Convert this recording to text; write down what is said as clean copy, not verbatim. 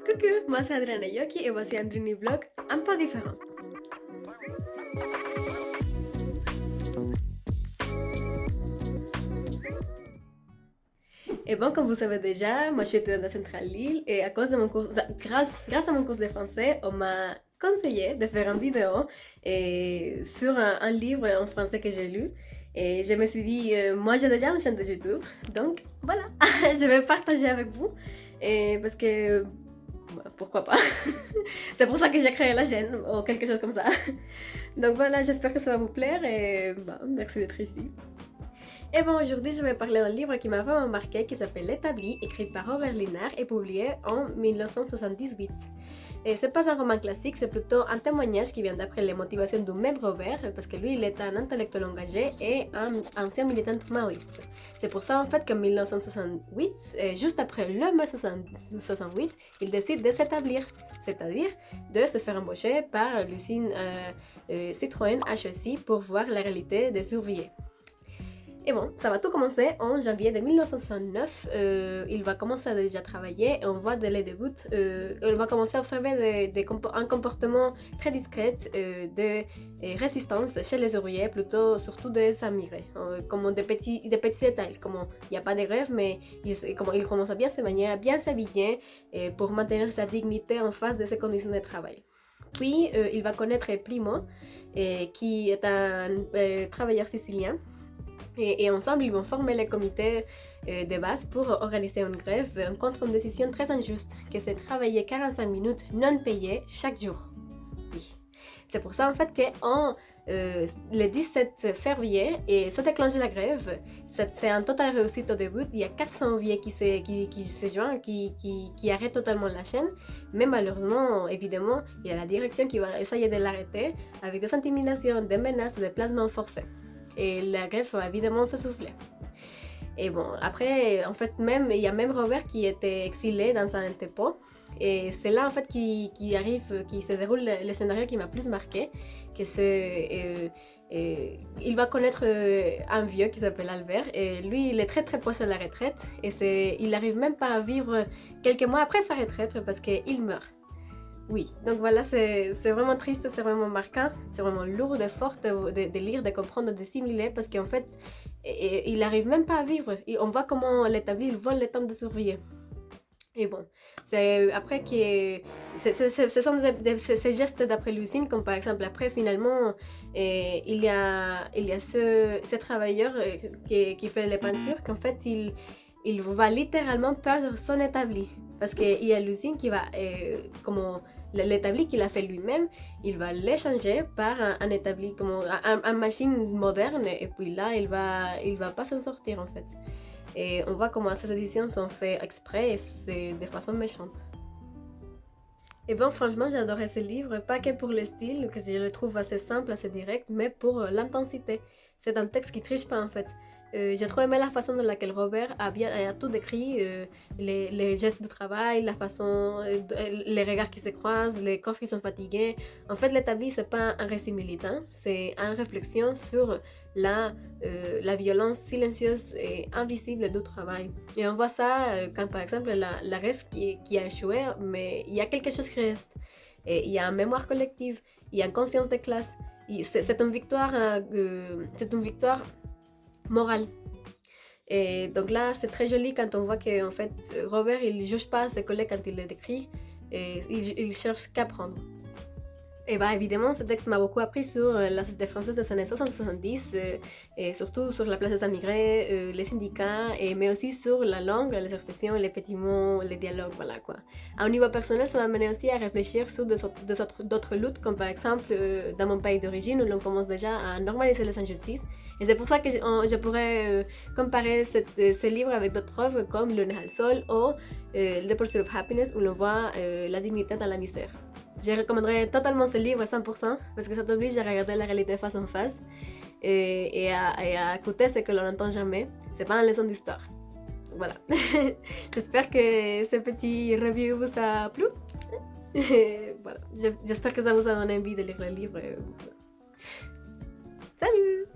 Coucou, moi c'est Adriana Yoki et voici un Dreamy Vlog un peu différent. Et bon, comme vous savez déjà, moi je suis étudiante à Centrale Lille et à cause de mon cours, grâce à mon cours de français, on m'a conseillé de faire une vidéo sur un livre en français que j'ai lu. Et je me suis dit, moi j'ai déjà une chaîne de YouTube, donc voilà, je vais partager avec vous. Et parce que, pourquoi pas. C'est pour ça que j'ai créé la chaîne ou quelque chose comme ça. Donc voilà, j'espère que ça va vous plaire et merci d'être ici. Et bon, aujourd'hui, je vais parler d'un livre qui m'a vraiment marqué qui s'appelle L'Établi, écrit par Robert Linard et publié en 1978. Et c'est pas un roman classique, c'est plutôt un témoignage qui vient d'après les motivations du même Robert, parce que lui, il est un intellectuel engagé et un ancien militant maoïste. C'est pour ça, en fait, qu'en 1968, juste après le mai 68, il décide de s'établir, c'est-à-dire de se faire embaucher par l'usine Citroën HEC pour voir la réalité des ouvriers. Et bon, ça va tout commencer en janvier de 1969. Il va commencer à déjà travailler et on voit dès le début, il va commencer à observer un comportement très discret de résistance chez les ouvriers, plutôt surtout des immigrés, comme des petits détails, comme il n'y a pas de grève, mais il commence à bien se manier, à bien s'habiller pour maintenir sa dignité en face de ses conditions de travail. Puis il va connaître Primo, qui est un travailleur sicilien. Et ensemble, ils vont former le comité de base pour organiser une grève contre une décision très injuste, que c'est travailler 45 minutes non payées chaque jour. Oui. C'est pour ça en fait que le 17 février, se déclenche la grève. C'est un total réussite au début. Il y a 400 ouvriers qui se joignent, qui arrêtent totalement la chaîne. Mais malheureusement, évidemment, il y a la direction qui va essayer de l'arrêter avec des intimidations, des menaces, des placements forcés. Et la grève va évidemment s'essouffler. Et bon, après, en fait, il y a même Robert qui était exilé dans un dépôt. Et c'est là, en fait, qui se déroule le scénario qui m'a plus marqué, que c'est... il va connaître un vieux qui s'appelle Albert, et lui, il est très très proche de la retraite, et il n'arrive même pas à vivre quelques mois après sa retraite parce qu'il meurt. Oui, donc voilà, c'est vraiment triste, c'est vraiment marquant, c'est vraiment lourd et fort de lire, de comprendre, de simuler, parce qu'en fait, il n'arrive même pas à vivre. Et on voit comment l'établi, il vole le temps de surveiller. Et bon, c'est après que ce sont ces gestes d'après l'usine, comme par exemple après finalement, il y a ce travailleur qui fait les peintures, qu'en fait il va littéralement perdre son établi. Parce qu'il y a l'usine qui va, comme l'établi qu'il a fait lui-même, il va l'échanger par un établi, comme une machine moderne, et puis là, il va pas s'en sortir en fait. Et on voit comment ces éditions sont faites exprès et c'est de façon méchante. Et bon, franchement, j'ai adoré ce livre, pas que pour le style, que je le trouve assez simple, assez direct, mais pour l'intensité. C'est un texte qui triche pas en fait. J'ai trop aimé la façon dans laquelle Robert a tout décrit, les gestes du travail, la façon, les regards qui se croisent, les corps qui sont fatigués. En fait, l'établi, c'est pas un récit militant, c'est une réflexion sur la violence silencieuse et invisible du travail. Et on voit ça quand, par exemple, la rêve qui a échoué, mais il y a quelque chose qui reste. Et il y a une mémoire collective, il y a une conscience de classe. C'est une victoire morale. Et donc là, c'est très joli quand on voit que en fait, Robert, il ne juge pas ses collègues quand il les décrit, et il cherche qu'à apprendre. Et bah évidemment, ce texte m'a beaucoup appris sur la société française des années 60-70, et surtout sur la place des immigrés, les syndicats, mais aussi sur la langue, les expressions, les petits mots, les dialogues, voilà quoi. À un niveau personnel, ça m'a amené aussi à réfléchir sur d'autres luttes, comme par exemple dans mon pays d'origine, où l'on commence déjà à normaliser les injustices. Et c'est pour ça que je pourrais comparer ces livres avec d'autres œuvres comme Le Nez al Sol ou The Pursuit of Happiness, où l'on voit la dignité dans la misère. Je recommanderais totalement ce livre à 100% parce que ça t'oblige à regarder la réalité face en face et à écouter ce que l'on n'entend jamais. C'est pas une leçon d'histoire. Voilà. J'espère que ce petit review vous a plu. Voilà. J'espère que ça vous a donné envie de lire le livre. Salut!